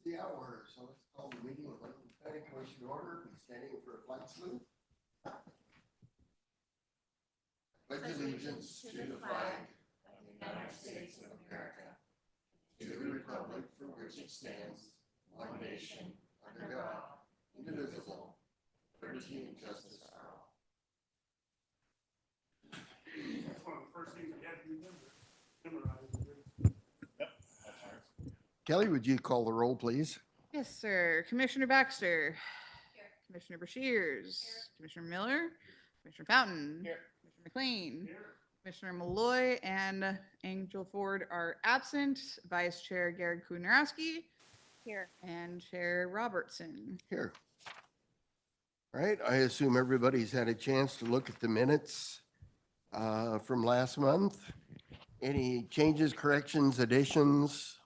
the hour, so let's call the meeting of the Planning Commission order. Be standing for a flag salute. Pledge allegiance to the flag of the United States of America, to the republic for which it stands, one nation, under God, indivisible, liberty and justice for all. That's one of the first things we had to memorize. Kelly, would you call the roll, please? Yes, sir. Commissioner Baxter. Here. Commissioner Breshears. Here. Commissioner Miller. Commissioner Fountain. Here. Commissioner McLean. Here. Commissioner Malloy and Angel Ford are absent. Vice Chair Garrett Kunarowski. Here. And Chair Robertson. Here. All right, I assume everybody's had a chance to look at the minutes from last month. Any changes, corrections, additions?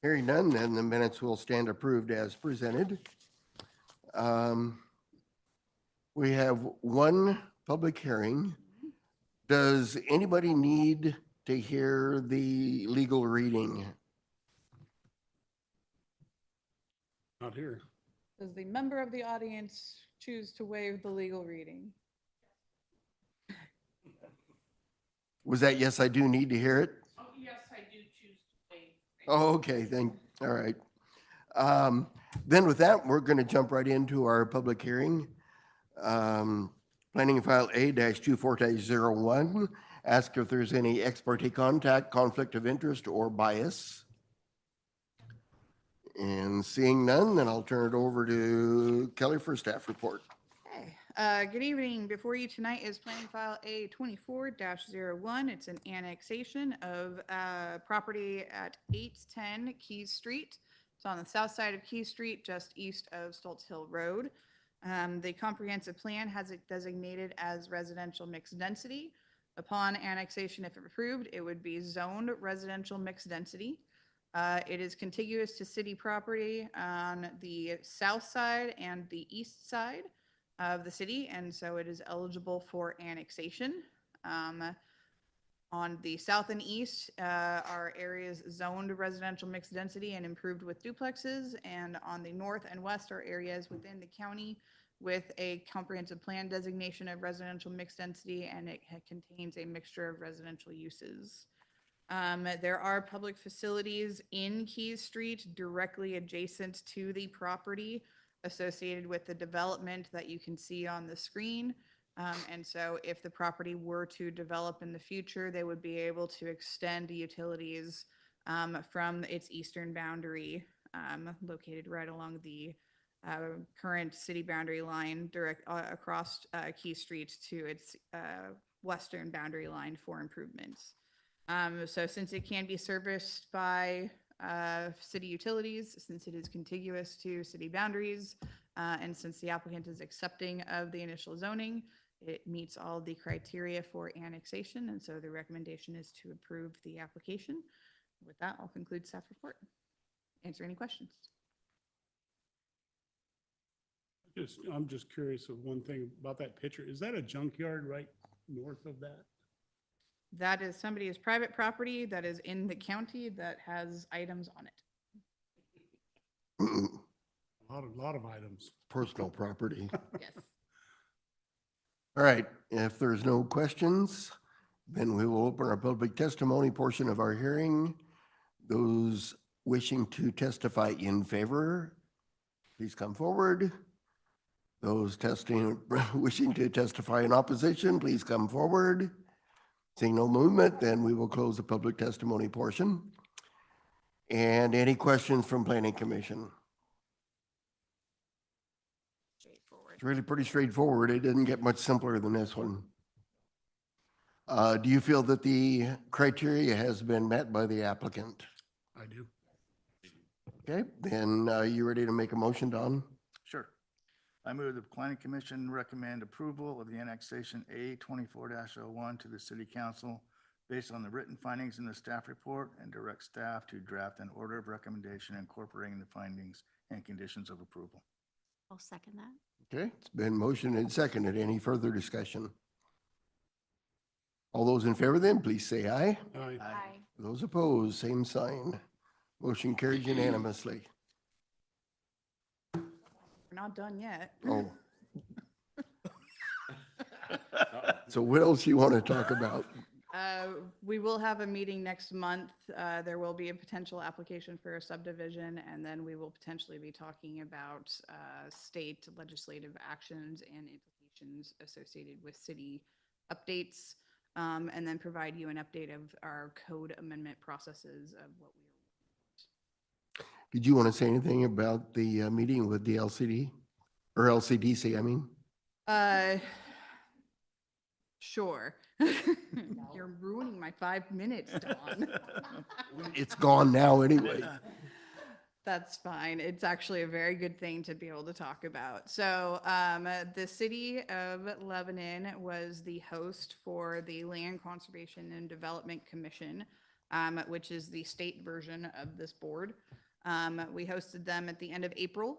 Hearing none, then the minutes will stand approved as presented. We have one public hearing. Does anybody need to hear the legal reading? Not here. Does the member of the audience choose to waive the legal reading? Was that yes, I do need to hear it? Oh, yes, I do choose to waive. Oh, okay, all right. Then with that, we're going to jump right into our public hearing. Planning file A-24-01, ask if there's any ex parte contact, conflict of interest, or bias. And seeing none, then I'll turn it over to Kelly for staff report. Okay. Good evening. Before you tonight is planning file A-24-01. It's an annexation of property at 810 Keys Street. It's on the south side of Keys Street, just east of Stoltz Hill Road. The comprehensive plan has it designated as residential mixed density. Upon annexation, if approved, it would be zoned residential mixed density. It is contiguous to city property on the south side and the east side of the city, and so it is eligible for annexation. On the south and east are areas zoned residential mixed density and improved with duplexes, and on the north and west are areas within the county with a comprehensive plan designation of residential mixed density, and it contains a mixture of residential uses. There are public facilities in Keys Street directly adjacent to the property associated with the development that you can see on the screen. And so if the property were to develop in the future, they would be able to extend the utilities from its eastern boundary, located right along the current city boundary line direct across Key Street to its western boundary line for improvements. So since it can be serviced by city utilities, since it is contiguous to city boundaries, and since the applicant is accepting of the initial zoning, it meets all the criteria for annexation, and so the recommendation is to approve the application. With that, I'll conclude staff report. Answer any questions. I'm just curious of one thing about that picture. Is that a junkyard right north of that? That is somebody's private property that is in the county that has items on it. A lot of items. Personal property. Yes. All right, if there's no questions, then we will open our public testimony portion of our hearing. Those wishing to testify in favor, please come forward. Those wishing to testify in opposition, please come forward. Seeing no movement, then we will close the public testimony portion. And any questions from Planning Commission? Straightforward. It's really pretty straightforward. It didn't get much simpler than this one. Do you feel that the criteria has been met by the applicant? I do. Okay, then you ready to make a motion, Don? Sure. I move the Planning Commission recommend approval of the annexation A-24-01 to the City Council based on the written findings in the staff report and direct staff to draft an order of recommendation incorporating the findings and conditions of approval. I'll second that. Okay, it's been motioned and seconded. Any further discussion? All those in favor then, please say aye. Aye. Aye. Those opposed, same sign. Motion carries unanimously. We're not done yet. Oh. So what else you want to talk about? We will have a meeting next month. There will be a potential application for a subdivision, and then we will potentially be talking about state legislative actions and implications associated with city updates, and then provide you an update of our code amendment processes of what we are. Did you want to say anything about the meeting with the LCD or LCDC, I mean? Sure. You're ruining my 5 minutes, Dawn. It's gone now anyway. That's fine. It's actually a very good thing to be able to talk about. So, the city of Lebanon was the host for the Land Conservation and Development Commission, which is the state version of this board. We hosted them at the end of April.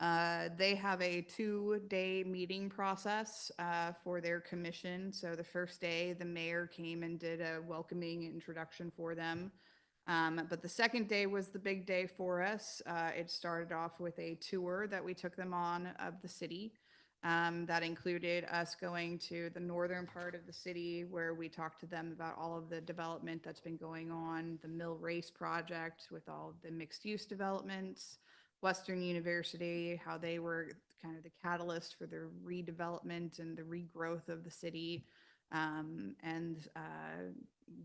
They have a 2-day meeting process for their commission. So the first day, the mayor came and did a welcoming introduction for them. But the second day was the big day for us. It started off with a tour that we took them on of the city. That included us going to the northern part of the city where we talked to them about all of the development that's been going on, the Mill Race project with all of the mixed use developments, Western University, how they were kind of the catalyst for the redevelopment and the regrowth of the city, and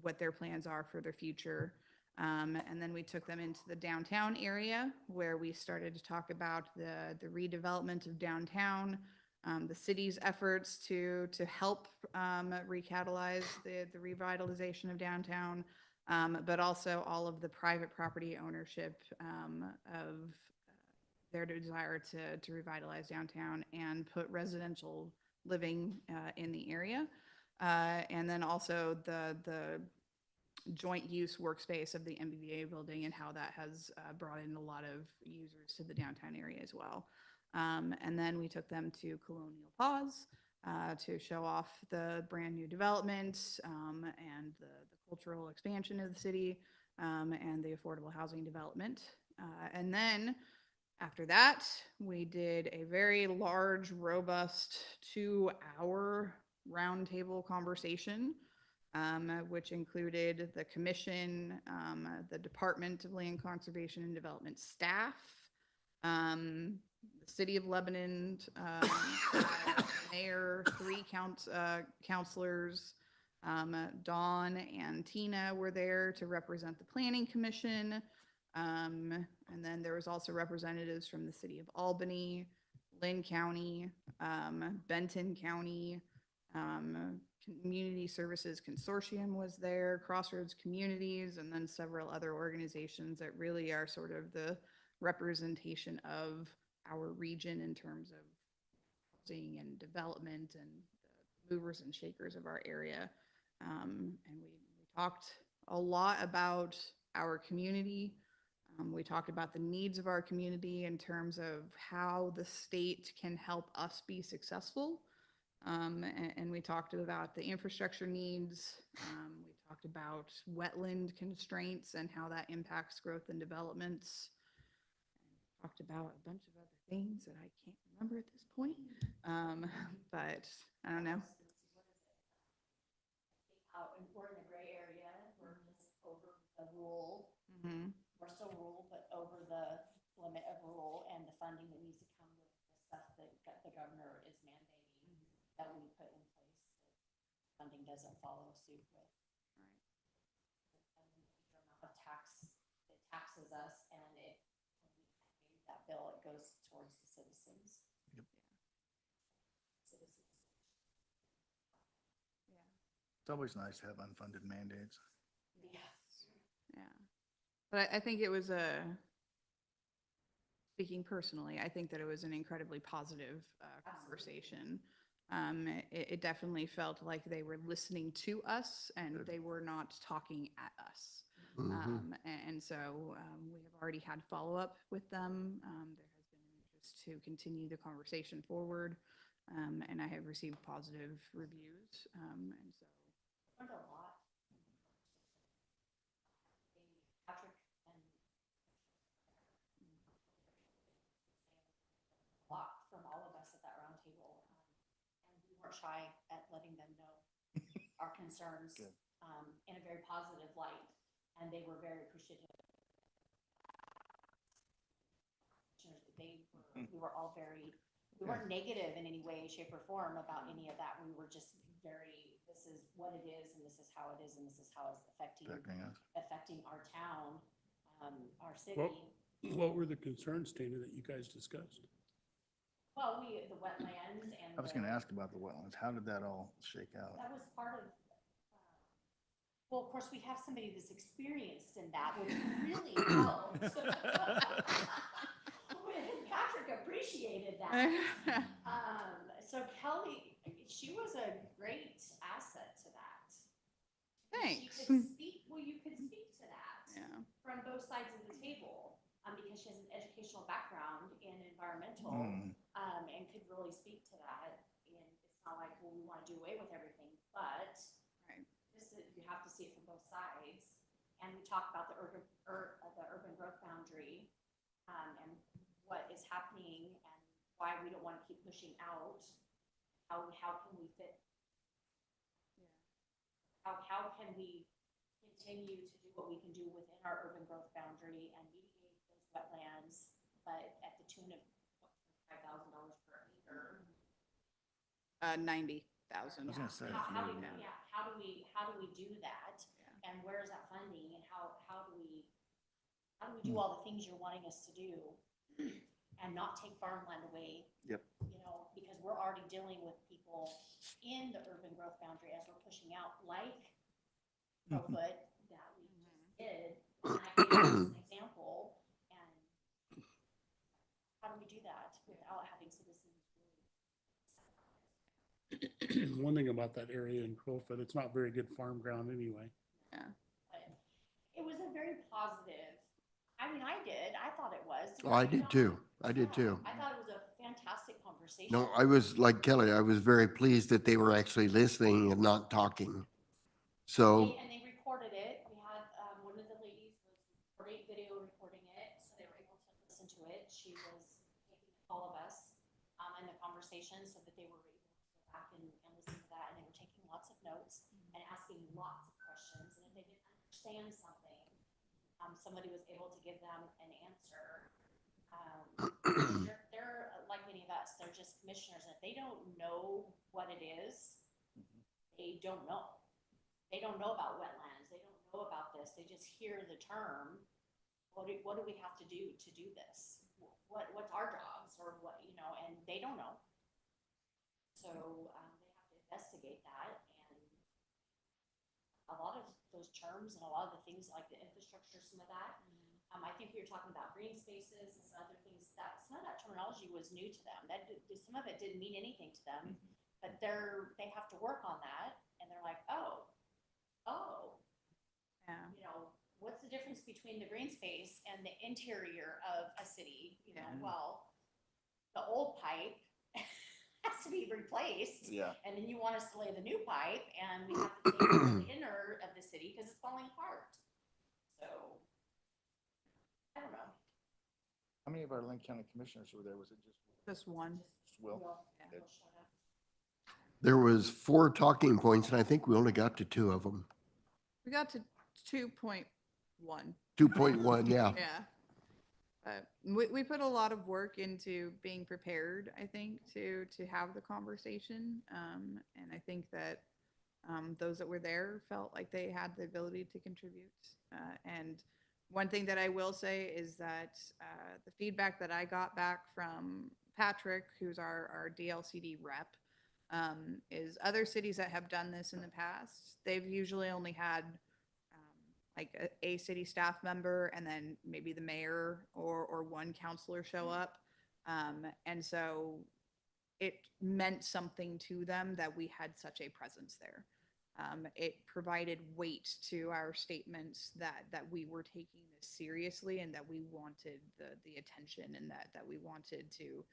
what their plans are for their future. And then we took them into the downtown area where we started to talk about the redevelopment of downtown, the city's efforts to help recatalyze the revitalization of downtown, but also all of the private property ownership of their desire to revitalize downtown and put residential living in the area. And then also the joint use workspace of the MBVA building and how that has brought in a lot of users to the downtown area as well. And then we took them to Colonial Pause to show off the brand new development and the cultural expansion of the city and the affordable housing development. And then after that, we did a very large, robust 2-hour roundtable conversation, which included the commission, the Department of Land Conservation and Development staff, the City of Lebanon, mayor, 3 counselors, Dawn and Tina were there to represent the Planning Commission. And then there was also representatives from the city of Albany, Lynn County, Benton County, Community Services Consortium was there, Crossroads Communities, and then several other organizations that really are sort of the representation of our region in terms of housing and development and the movers and shakers of our area. And we talked a lot about our community. We talked about the needs of our community in terms of how the state can help us be successful. And we talked about the infrastructure needs. We talked about wetland constraints and how that impacts growth and developments. Talked about a bunch of other things that I can't remember at this point. But I don't know. We're in a gray area. We're just over the rule. Mm-hmm. We're still rural, but over the limit of rural and the funding that needs to come with the stuff that the governor is mandating that we put in place. Funding doesn't follow suit with. Right. The amount of tax, it taxes us, and when we pay that bill, it goes towards the citizens. Yep. Citizens. Yeah. It's always nice to have unfunded mandates. Yeah. Yeah. But I think it was speaking personally, I think that it was an incredibly positive conversation. It definitely felt like they were listening to us and they were not talking at us. Mhm. And so we have already had follow-up with them. There has been an interest to continue the conversation forward. And I have received positive reviews. And so I learned a lot. Patrick and weren't shy at letting them know our concerns, Good. in a very positive light, and they were very appreciative. We were all very, we weren't negative in any way, shape, or form about any of that. We were just very, this is what it is, and this is how it is, and this is how it's Affecting us. affecting our town, our city. What were the concerns, Dana, that you guys discussed? Well, the wetlands and. I was gonna ask about the wetlands. How did that all shake out? That was part of, well, of course, we have somebody that's experienced in that, which really helped. Patrick appreciated that. So Kelly, she was a great asset to that. Thanks. She could speak, well, you could speak to that Yeah. from both sides of the table, because she has an educational background in environmental, and could really speak to that. And it's not like, well, we want to do away with everything, but Right. this is, you have to see it from both sides. And we talk about the urban growth boundary, and what is happening and why we don't want to keep pushing out. How can we fit? How can we continue to do what we can do within our urban growth boundary and mitigate those wetlands, but at the tune of $5,000 per acre? 90,000. I was gonna say, How do maybe. we, how do we do that? Yeah. And where is that funding, and how do we do all the things you're wanting us to do and not take farmland away? Yep. You know, because we're already dealing with people in the urban growth boundary as we're pushing out, like Crowfoot that we just did. And I gave you as an example, and how do we do that without having citizens really? One thing about that area in Crowfoot, it's not very good farm ground anyway. But it was a very positive, I mean, I thought it was. Oh, I did too. I did Yeah, too. I thought it was a fantastic conversation. No, I was like Kelly, I was very pleased that they were actually listening and not talking. So, And they recorded it. We had, one of the ladies was video recording it, so they were able to listen to it. She was taking all of us, in the conversation, so that they were able to go back and listen to that, and they were taking lots of notes and asking lots of questions, and if they didn't understand something, somebody was able to give them an answer. They're like many of us, they're just commissioners, and if they don't know what it is, they don't know. They don't know about wetlands, they don't know about this, they just hear the term. What do we have to do this? What's our jobs, or what, you know, and they don't know. So, they have to investigate that, and a lot of those terms and a lot of the things like the infrastructure, some of that. I think we were talking about green spaces and some other things, that some of that terminology was new to them. Some of it didn't mean anything to them, but they have to work on that, and they're like, oh, Yeah. you know, what's the difference between the green space and the interior of a city? You know, Yeah. well, the old pipe has to be replaced. Yeah. And then you want us to lay the new pipe, and we have to take care of the inner of the city because it's falling apart. So, I don't know. How many of our Lynn County commissioners were there? Was it Just one. just Will? Yeah, Good. we'll shut up. there was 4 talking points and I think we only got to 2 of them. We got to 2.1. 2.1, yeah. Yeah. We put a lot of work into being prepared, I think, to have the conversation. And I think that those that were there felt like they had the ability to contribute. And one thing that I will say is that the feedback that I got back from Patrick, who's our DLCD rep, is other cities that have done this in the past, they've usually only had like a city staff member and then maybe the mayor or one counselor show up. And so it meant something to them that we had such a presence there. It provided weight to our statements that we were taking this seriously and that we wanted the attention, and that we wanted to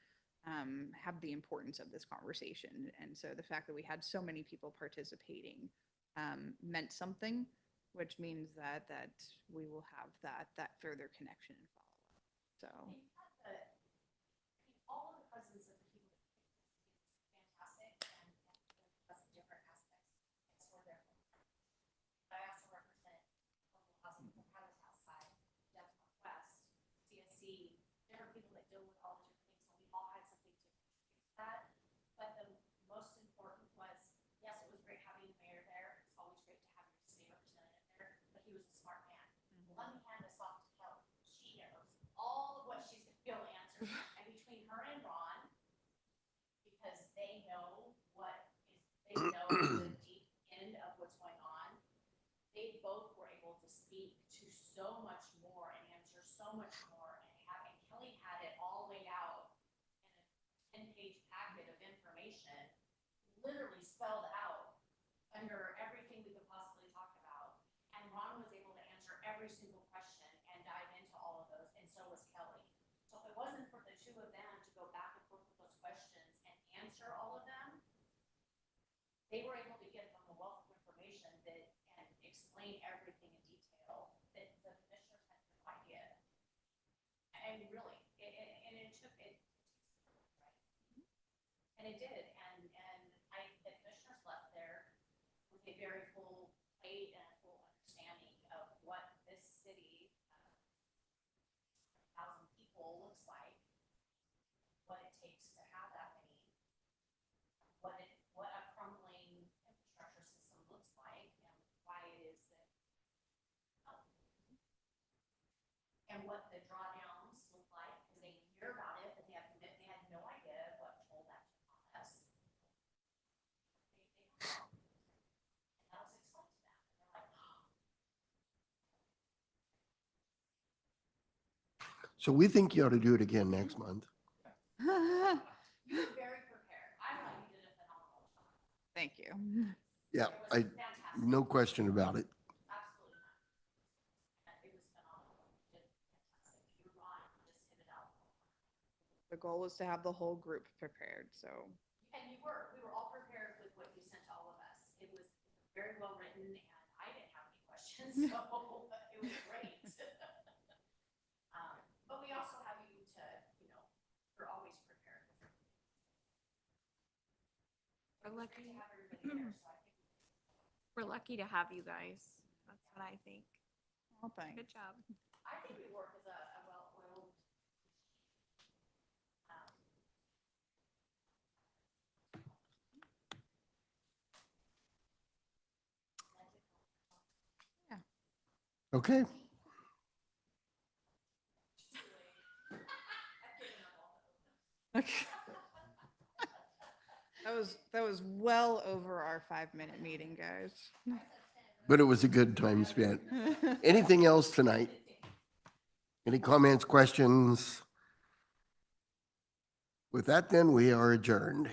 have the importance of this conversation. And so the fact that we had so many people participating meant something, which means that we will have that further connection and follow-up. So, All of the presence of the people, fantastic, and deal with all the different things, and we all had something to contribute to that. But the most important was, yes, it was great having the mayor there. It's always great to have your city representative there, but he was a smart man. Let me hand this off to Kelly. She knows all of what she's gonna be able to answer. And between her and Ron, because they know the deep end of what's going on, they both were able to speak to so much more and answer so much more, and Kelly had it all laid out in a 10-page packet of information, literally spelled out under everything we could possibly talk about. And Ron was able to answer every single question and dive into all of those, and so was Kelly. So if it wasn't for the two of them to go back and forth with those questions and answer all of them, they were able to get from a wealth of information that and explain everything in detail that the commissioners had no idea. And really, it took it, right? And it did, and the commissioners left there with a very full plate and a full understanding of what this city, 1,000 people looks like, what it takes to have that many, what a crumbling infrastructure system looks like, and why it is that, and what the drawdowns look like, because they hear about it, but they had no idea what toll that took on us. They don't know. And that was explained to them. They're like, oh. So we think you ought to do it again next month. You were very prepared. I thought you did a phenomenal job. Thank you. Yeah, It was fantastic. no question about it. Absolutely not. It was phenomenal. You did fantastic. You were on, just hit it out. The goal was to have the whole group prepared, so. And we were all prepared with what you sent to all of us. It was very well written, and I didn't have any questions, so it was great. But we also have you to, you're always prepared. We're lucky. To have everybody there, so I think We're lucky to have you guys. That's what I think. Well, thanks. Good job. I think we work as a well-oiled. Okay. That was well over our 5-minute meeting, guys. But it was a good time spent. Anything else tonight? Any comments, questions? With that, then, we are adjourned.